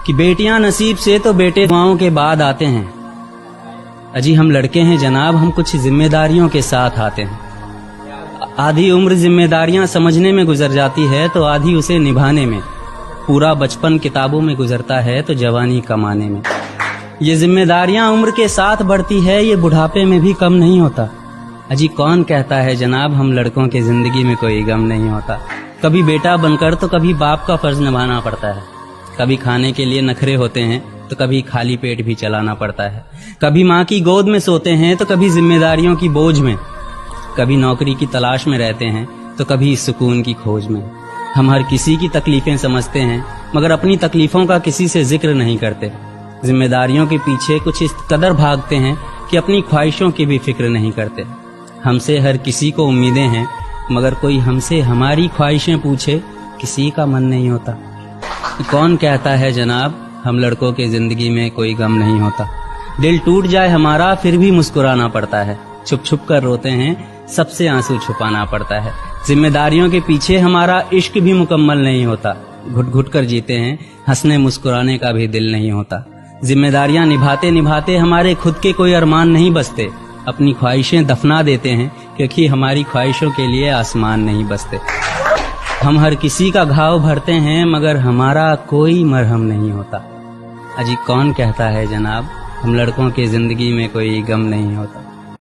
کہ بیٹیاں نصیب سے تو بیٹے دعاؤں کے بعد آتے ہیں۔ اجی ہم لڑکے ہیں جناب، ہم کچھ ذمہ داریوں کے ساتھ آتے ہیں۔ آدھی عمر ذمہ داریاں سمجھنے میں گزر جاتی ہے تو آدھی اسے نبھانے میں۔ پورا بچپن کتابوں میں گزرتا ہے تو جوانی کمانے میں۔ یہ ذمہ داریاں عمر کے ساتھ بڑھتی ہے، یہ بڑھاپے میں بھی کم نہیں ہوتا۔ اجی کون کہتا ہے جناب ہم لڑکوں کے زندگی میں کوئی غم نہیں ہوتا؟ کبھی بیٹا بن کر تو کبھی باپ کا فرض نبھانا پڑتا ہے، کبھی کھانے کے لیے نخرے ہوتے ہیں تو کبھی خالی پیٹ بھی چلانا پڑتا ہے، کبھی ماں کی گود میں سوتے ہیں تو کبھی ذمہ داریوں کی بوجھ میں، کبھی نوکری کی تلاش میں رہتے ہیں تو کبھی سکون کی کھوج میں۔ ہم ہر کسی کی تکلیفیں سمجھتے ہیں مگر اپنی تکلیفوں کا کسی سے ذکر نہیں کرتے۔ ذمہ داریوں کے پیچھے کچھ اس قدر بھاگتے ہیں کہ اپنی خواہشوں کی بھی فکر نہیں کرتے۔ ہم سے ہر کسی کو امیدیں ہیں مگر کوئی ہم سے ہماری خواہشیں پوچھے کسی کا من نہیں ہوتا۔ کون کہتا ہے جناب ہم لڑکوں کے زندگی میں کوئی غم نہیں ہوتا؟ دل ٹوٹ جائے ہمارا پھر بھی مسکرانا پڑتا ہے، چھپ چھپ کر روتے ہیں سب سے آنسو چھپانا پڑتا ہے۔ ذمہ داریوں کے پیچھے ہمارا عشق بھی مکمل نہیں ہوتا، گھٹ گھٹ کر جیتے ہیں، ہنسنے مسکرانے کا بھی دل نہیں ہوتا۔ ذمہ داریاں نبھاتے نبھاتے ہمارے خود کے کوئی ارمان نہیں بستے، اپنی خواہشیں دفنا دیتے ہیں کیونکہ ہماری خواہشوں کے لیے آسمان نہیں بستے۔ ہم ہر کسی کا گھاؤ بھرتے ہیں مگر ہمارا کوئی مرہم نہیں ہوتا۔ اجی کون کہتا ہے جناب ہم لڑکوں کی زندگی میں کوئی غم نہیں ہوتا؟